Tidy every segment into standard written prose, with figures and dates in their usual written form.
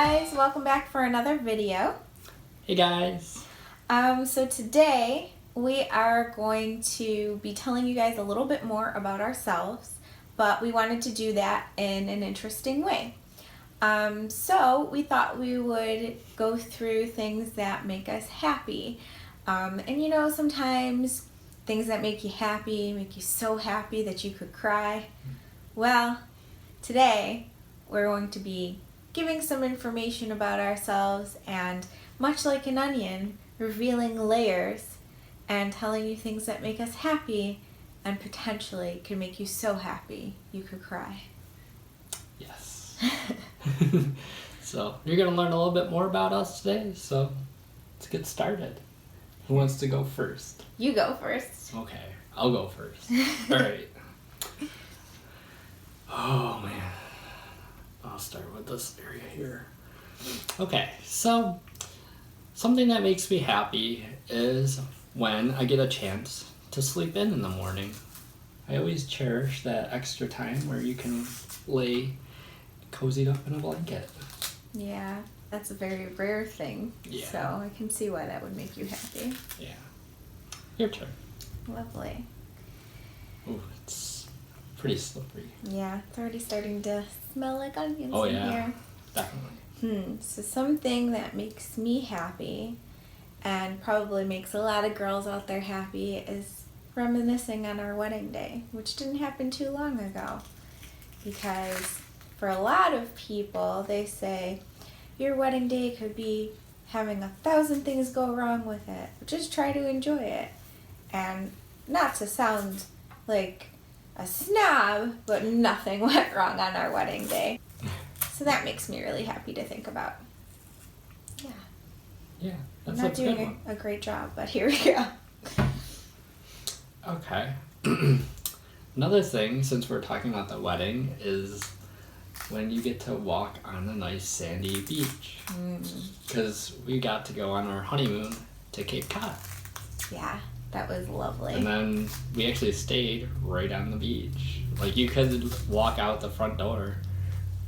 guys, welcome back for another video. Hey guys. So today we are going to be telling you guys a little bit more about ourselves, but we wanted to do that in an interesting way. So we thought we would go through things that make us happy. And you know, sometimes things that make you happy, make you so happy that you could cry. Well, today we're going to be giving some information about ourselves and, much like an onion, revealing layers and telling you things that make us happy and potentially can make you so happy you could cry. Yes. So you're going to learn a little bit more about us today, so let's get started. Who wants to go first? You go first. Okay, I'll go first. All right. Oh man. I'll start with this area here. Okay, so something that makes me happy is when I get a chance to sleep in the morning. I always cherish that extra time where you can lay cozied up in a blanket. Yeah, that's a very rare thing. Yeah. So I can see why that would make you happy. Yeah. Your turn. Lovely. Ooh, it's pretty slippery. Yeah, it's already starting to smell like onions Oh in yeah, here. definitely. So something that makes me happy and probably makes a lot of girls out there happy is reminiscing on our wedding day, which didn't happen too long ago. Because for a lot of people, they say your wedding day could be having 1,000 things go wrong with it, but just try to enjoy it. And not to sound like a snob, but nothing went wrong on our wedding day. So that makes me really happy to think about. Yeah. Yeah, I'm that's not a good doing one. a great job, but here we go. Okay. Another thing, since we're talking about the wedding, is when you get to walk on a nice sandy beach. Because we got to go on our honeymoon to Cape Cod. Yeah, that was lovely. And then we actually stayed right on the beach. Like, you could walk out the front door.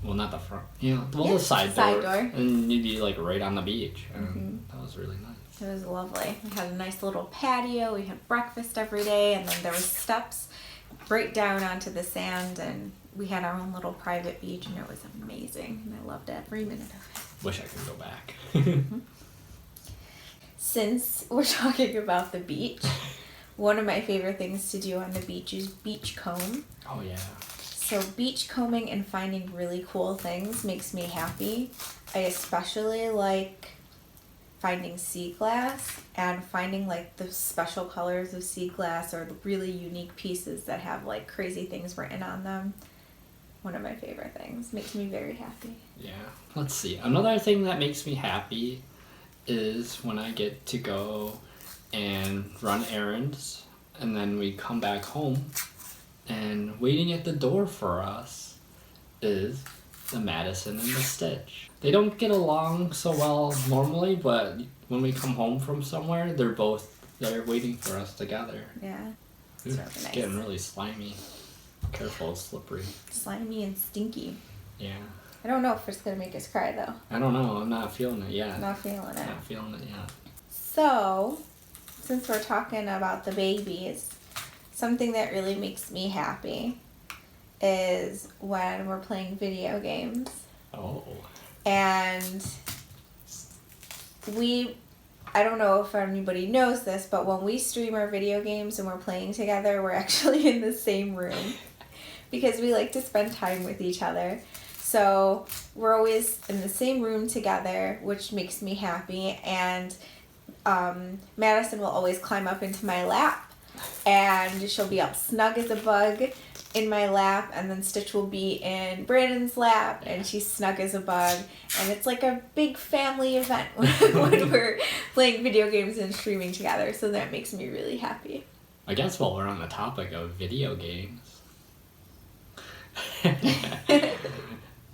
Well, not the front. The side door. And you'd be, like, right on the beach. And that was really nice. It was lovely. We had a nice little patio. We had breakfast every day. And then there was steps right down onto the sand. And we had our own little private beach. And it was amazing. And I loved every minute of it. Wish I could go back. Since we're talking about the beach, one of my favorite things to do on the beach is beach comb. Oh, yeah. So beach combing and finding really cool things makes me happy. I especially like finding sea glass and finding like the special colors of sea glass or the really unique pieces that have like crazy things written on them. One of my favorite things. Makes me very happy. Yeah. Let's see. Another thing that makes me happy is when I get to go and run errands and then we come back home and waiting at the door for us is the Madison and the Stitch. They don't get along so well normally, but when we come home from somewhere, they're waiting for us together. Yeah. Ooh, It's really it's nice. getting really slimy. Careful, it's slippery. Slimy and stinky. Yeah. I don't know if it's going to make us cry though. I don't know. I'm not feeling it yet. Not feeling it. Not feeling it yet. So, since we're talking about the babies, something that really makes me happy is when we're playing video games. Oh. And I don't know if anybody knows this, but when we stream our video games and we're playing together, we're actually in the same room because we like to spend time with each other. So we're always in the same room together, which makes me happy. And Madison will always climb up into my lap, and she'll be up snug as a bug in my lap, and then Stitch will be in Brandon's lap, and she's snug as a bug. And it's like a big family event when we're playing video games and streaming together. So that makes me really happy. I guess while we're on the topic of video games,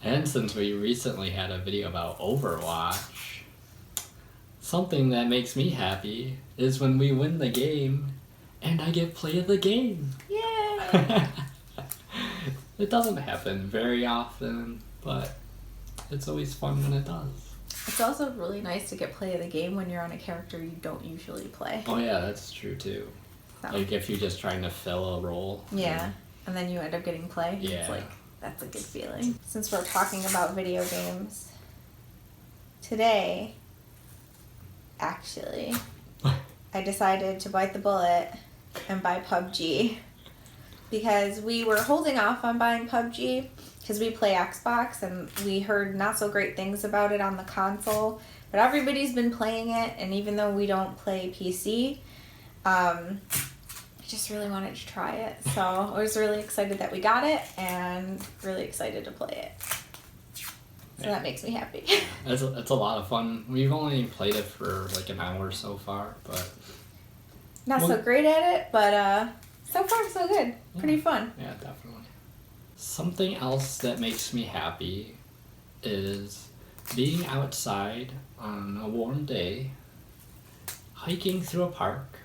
and since we recently had a video about Overwatch, something that makes me happy is when we win the game and I get play of the game. Yay! It doesn't happen very often, but it's always fun when it does. It's also really nice to get play of the game when you're on a character you don't usually play. Oh yeah, that's true too. So. Like if you're just trying to fill a role. Yeah, and then you end up getting play. Yeah. It's like, that's a good feeling. Since we're talking about video games, today, actually, I decided to bite the bullet and buy PUBG. Because we were holding off on buying PUBG because we play Xbox and we heard not so great things about it on the console. But everybody's been playing it, and even though we don't play PC, I just really wanted to try it. So I was really excited that we got it and really excited to play it. So that makes me happy. It's a lot of fun. We've only played it for like an hour so far, but... Not so great at it, but so far so good. Pretty fun. Yeah, definitely. Something else that makes me happy is being outside on a warm day, hiking through a park,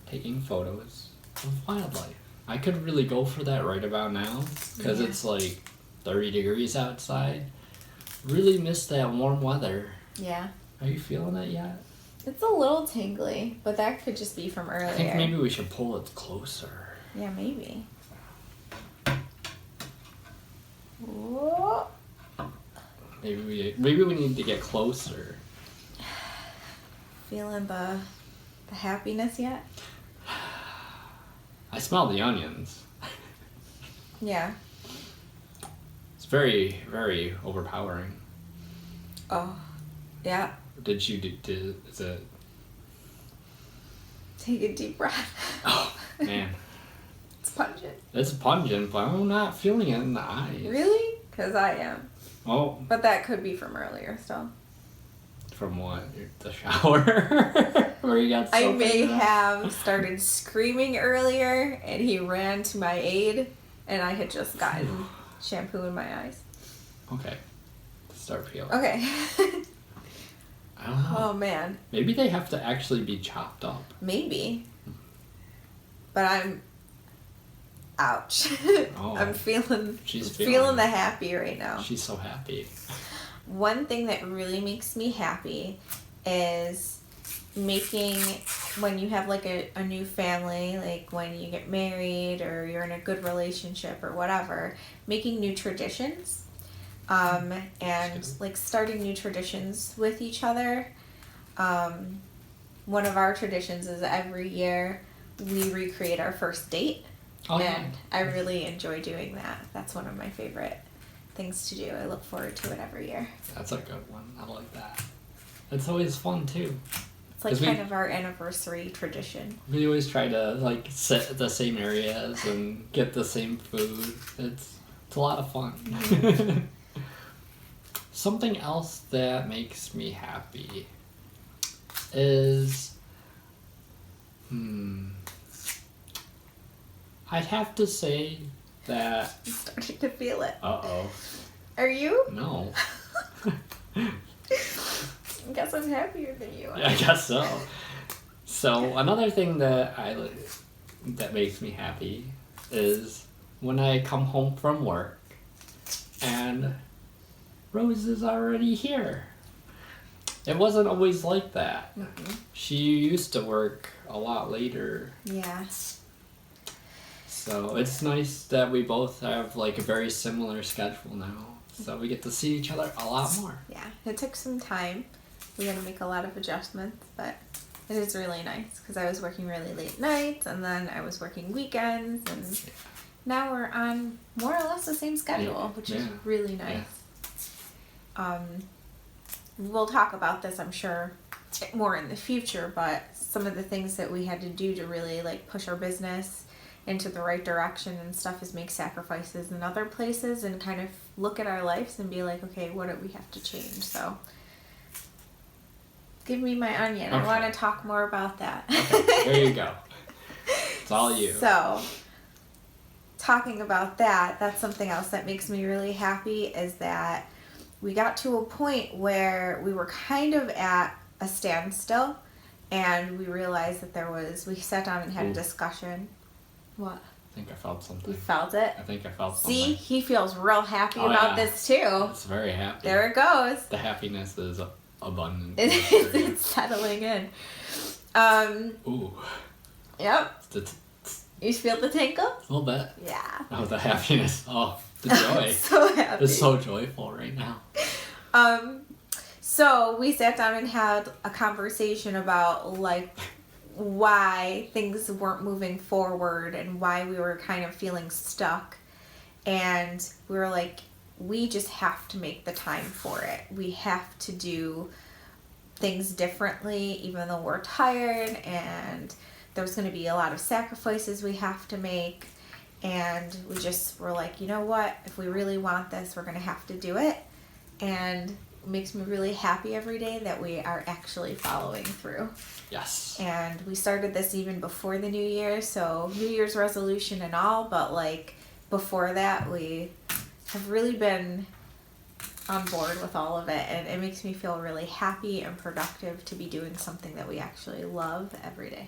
taking photos of wildlife. I could really go for that right about now because it's like 30 degrees outside. Really miss that warm weather. Yeah. Are you feeling it yet? It's a little tingly, but that could just be from earlier. I think maybe we should pull it closer. Yeah, maybe. Whoa. Maybe we need to get closer. Feeling the happiness yet? I smell the onions. Yeah. It's very, very overpowering. Oh, yeah. Did you do? Is it? Take a deep breath. Oh man, It's pungent. it's pungent, but I'm not feeling it in the eyes. Really? Because I am. Oh, But that could be from earlier still. from what? The shower? Where you got? I soap may in your eye? have started screaming earlier, and he ran to my aid, and I had just gotten shampoo in my eyes. Okay, start peeling. Okay. I don't know. Oh man. Maybe they have to actually be chopped up. Maybe. But I'm... Ouch. Oh. I'm feeling... She's feeling the happy right now. She's so happy. One thing that really makes me happy is making... When you have like a new family, like when you get married or you're in a good relationship or whatever, making new traditions. And like starting new traditions with each other. One of our traditions is every year we recreate our first date. Oh, And I really enjoy doing that. That's one of my favorite things to do. I look forward to it every year. That's a good one. I like that. It's always fun too. It's like 'Cause kind of our anniversary tradition. We always try to like sit at the same areas and get the same food. It's a lot of fun. Something else that makes me happy is I'd have to say that I'm starting to feel it. uh-oh. Are you? No. I guess I'm happier than you are. I guess so. So another thing that that makes me happy is when I come home from work and Rose is already here. It wasn't always like that. Mm-hmm. She used to work a lot later. Yeah. So it's nice that we both have like a very similar schedule now. So we get to see each other a lot more. Yeah. It took some time. We had to make a lot of adjustments, but it is really nice because I was working really late nights and then I was working weekends, and now we're on more or less the same schedule, which is really nice. We'll talk about this, I'm sure, more in the future, but some of the things that we had to do to really like push our business into the right direction and stuff is make sacrifices in other places and kind of look at our lives and be like, okay, what do we have to change? So give me my onion. Okay. I want to talk more about that. Okay, there you go. It's all you. So, talking about that, that's something else that makes me really happy is that we got to a point where we were kind of at a standstill and we realized that we sat down and had a discussion. What? think I felt something. You felt it? I think I felt something. See, he feels real happy Oh, about yeah. this too. It's very happy. There it goes. The happiness is abundant. It's settling in. Ooh. Yep. It's You feel the tinkle? a little bit. Yeah. Oh, the happiness. Oh, the joy. So happy. It's so joyful right now. So we sat down and had a conversation about like why things weren't moving forward and why we were kind of feeling stuck. And we were like, we just have to make the time for it. We have to do things differently, even though we're tired, and there's going to be a lot of sacrifices we have to make. And we just were like, you know what? If we really want this, we're going to have to do it. And it makes me really happy every day that we are actually following through. Yes. And we started this even before the new year, so New Year's resolution and all, but like before that, we have really been on board with all of it, and it makes me feel really happy and productive to be doing something that we actually love every day.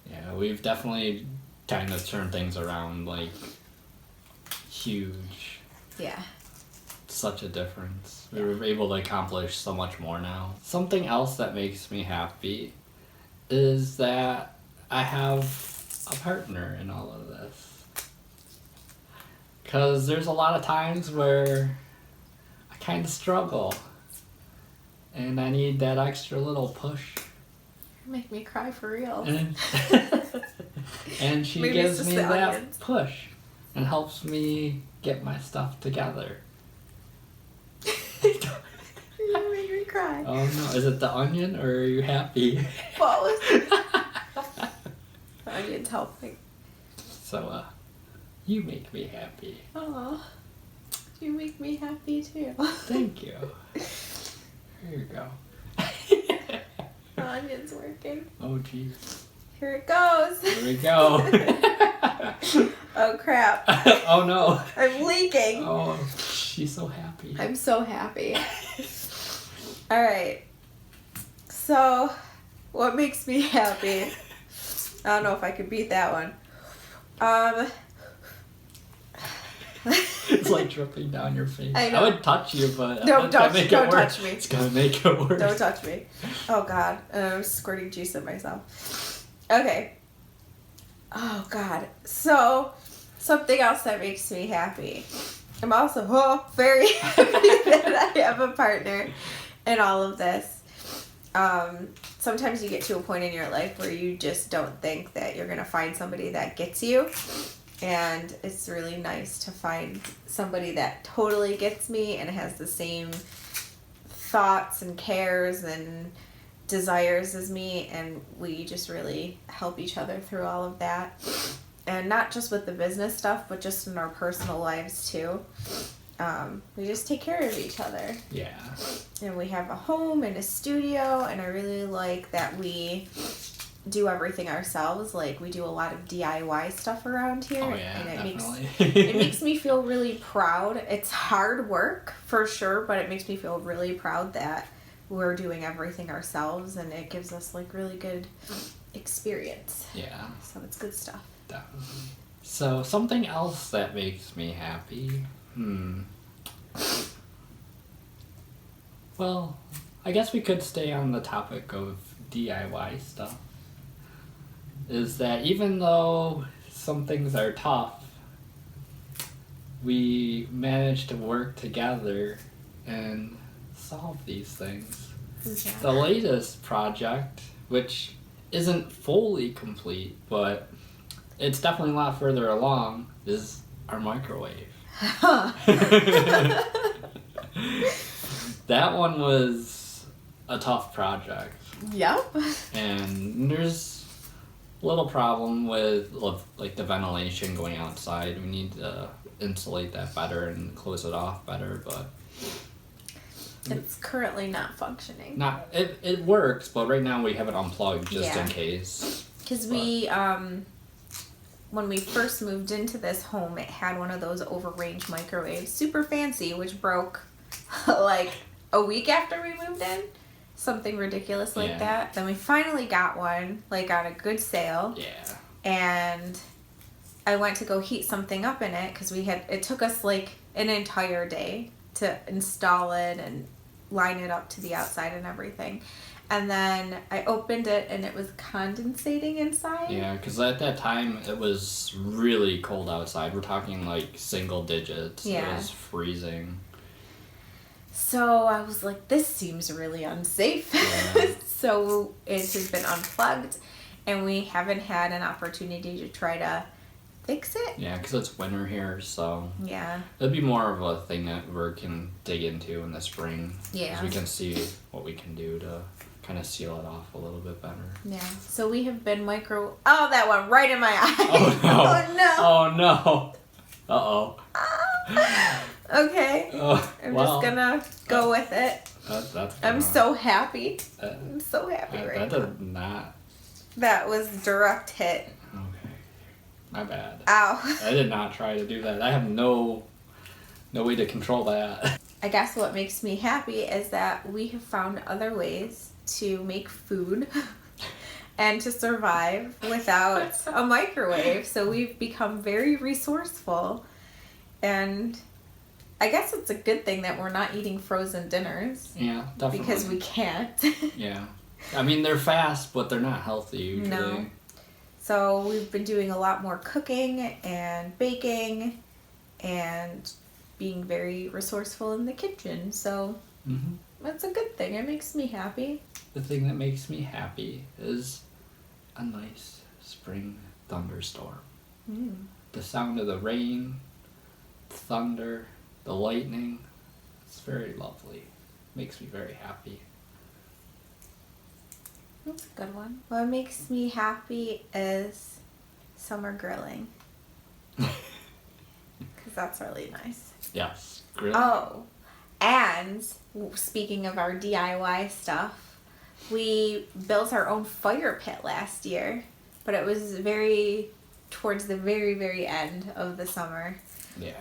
Yeah, we've definitely kind of turned things around, like, huge. Yeah. Such a difference. We were able to accomplish so much more now. Something else that makes me happy is that I have a partner in all of this. Because there's a lot of times where I kind of struggle. And I need that extra little push. You make me cry for real. And, and she Maybe it's gives just me the that onions. push and helps me get my stuff together. You make me cry. Oh no, is it the onion or are you happy? Both. The onion's helping. So, you make me happy. Oh, you make me happy too. Thank you. Here you go. The onion's working. Oh jeez. Here it goes. Here we go. Oh crap. Oh no. I'm leaking. Oh, she's so happy. I'm so happy. Alright. So, what makes me happy? I don't know if I could beat that one. It's like dripping down your face. I know. I would touch you, but Don't it's gonna touch- make don't it worse. touch me. It's gonna make it worse. Don't touch me. Oh god. I'm squirting juice at myself. Okay. Oh god. So, something else that makes me happy. I'm also very happy that I have a partner in all of this. Sometimes you get to a point in your life where you just don't think that you're going to find somebody that gets you. And it's really nice to find somebody that totally gets me and has the same thoughts and cares and desires as me. And we just really help each other through all of that. And not just with the business stuff, but just in our personal lives too. We just take care of each other. Yeah. And we have a home and a studio, and I really like that we do everything ourselves. Like, we do a lot of DIY stuff around here. Oh yeah, and it definitely. it makes me feel really proud. It's hard work, for sure, but it makes me feel really proud that we're doing everything ourselves, and it gives us, like, really good experience. Yeah. So it's good stuff. Definitely. So, something else that makes me happy. Well, I guess we could stay on the topic of DIY stuff. Is that even though some things are tough, we manage to work together and solve these things. Yeah. The latest project, which isn't fully complete, but it's definitely a lot further along, is our microwave. That one was a tough project. Yep. And there's a little problem with like the ventilation going outside. We need to insulate that better and close it off better, but It's currently not functioning. it works, but right now we have it unplugged just in Yeah. case. Because we, when we first moved into this home, it had one of those over-range microwaves, super fancy, which broke like a week after we moved in. Something ridiculous like Yeah. that. Then we finally got one, like on a good sale. Yeah. And I went to go heat something up in it because it took us like an entire day to install it and line it up to the outside and everything. And then I opened it and it was condensating inside. Yeah, because at that time it was really cold outside. We're talking like single digits. Yeah. It was freezing. So I was like, this seems really unsafe. Yeah. So it has been unplugged and we haven't had an opportunity to try to fix it. Yeah, because it's winter here, so Yeah. it'll be more of a thing that we can dig into in the spring. Yeah. Because we can see what we can do to kind of seal it off a little bit better. Yeah. So we have been Oh, that went right in my eye. Oh no. Oh no. Oh no. Uh-oh. Okay. Oh, I'm well, just gonna go with it. That's I'm so happy. That, I'm so happy right that now. did not. That was direct hit. Okay. My bad. Ow. I did not try to do that. I have no way to control that. I guess what makes me happy is that we have found other ways to make food and to survive without a microwave. So we've become very resourceful, and I guess it's a good thing that we're not eating frozen dinners. Yeah, definitely. Because we can't. Yeah. I mean, they're fast, but they're not healthy usually. No. So we've been doing a lot more cooking and baking and being very resourceful in the kitchen. So that's a good thing. It makes me happy. The thing that makes me happy is a nice spring thunderstorm. The sound of the rain, the thunder, the lightning. It's very lovely. Makes me very happy. That's a good one. What makes me happy is summer grilling. Because that's really nice. Yes. Grilling. Oh, and speaking of our DIY stuff, we built our own fire pit last year, but it was towards the very, very end of the summer. Yeah.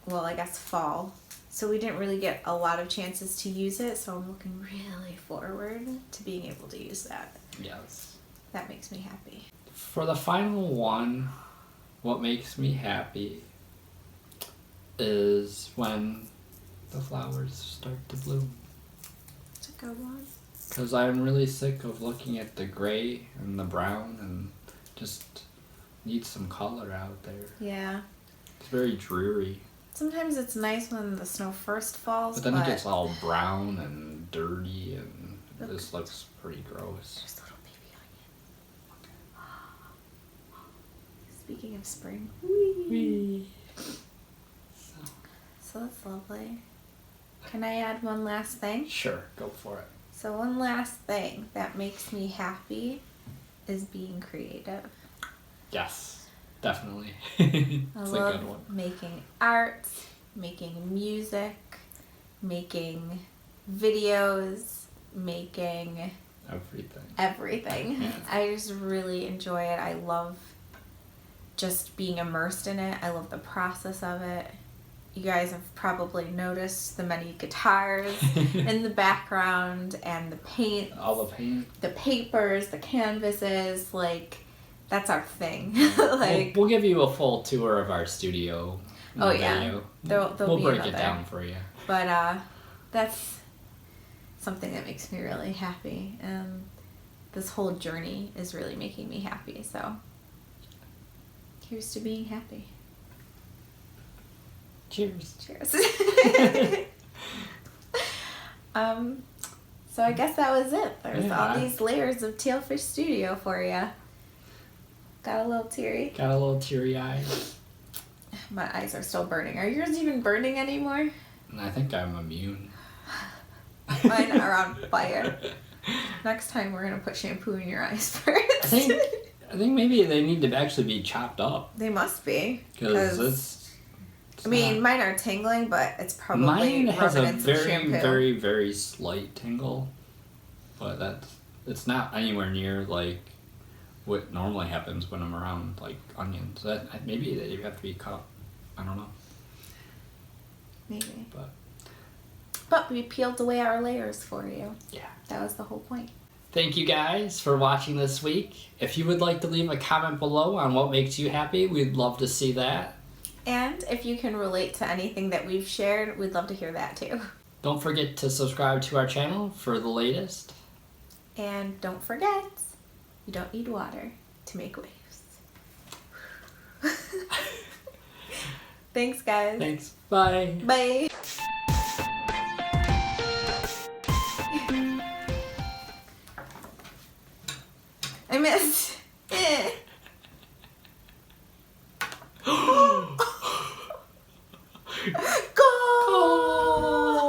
Well, I guess fall. So we didn't really get a lot of chances to use it, so I'm looking really forward to being able to use that. Yes. That makes me happy. For the final one, what makes me happy is when the flowers start to bloom. It's a good one. Because I'm really sick of looking at the gray and the brown and just need some color out there. Yeah. It's very dreary. Sometimes it's nice when the snow first falls, But then it gets all brown and dirty and it just looks pretty gross. There's a little baby onion. Speaking of spring. Whee! So that's lovely. Can I add one last thing? Sure, go for it. So one last thing that makes me happy is being creative. Yes, definitely. I It's a love good one. making art, making music, making videos, making everything. Yeah. I just really enjoy it. I love just being immersed in it. I love the process of it. You guys have probably noticed the many guitars in the background and the paint. All the paint. The papers, the canvases, like, that's our thing. We'll give you a full tour of our studio. Oh, yeah. Video. There'll We'll be break another. it down for you. But that's something that makes me really happy. And this whole journey is really making me happy. So here's to being happy. Cheers. Cheers. So I guess that was it. There's all these layers of Tailfish Studio for you. Got a little teary. Got a little teary eye. My eyes are still burning. Are yours even burning anymore? And I think I'm immune. Mine are on fire. Next time we're gonna put shampoo in your eyes first. I think maybe they need to actually be chopped up. They must be. Because it's I mean, mine are tingling, but it's probably mine has a rubbing in some very, shampoo. very, very slight tingle. But it's not anywhere near like what normally happens when I'm around like onions. Maybe they have to be cut. I don't know. Maybe. But we peeled away our layers for you. Yeah. That was the whole point. Thank you guys for watching this week. If you would like to leave a comment below on what makes you happy, we'd love to see that. And if you can relate to anything that we've shared, we'd love to hear that too. Don't forget to subscribe to our channel for the latest. And don't forget, you don't need water to make waves. Thanks, guys. Thanks. Bye. Bye. I missed.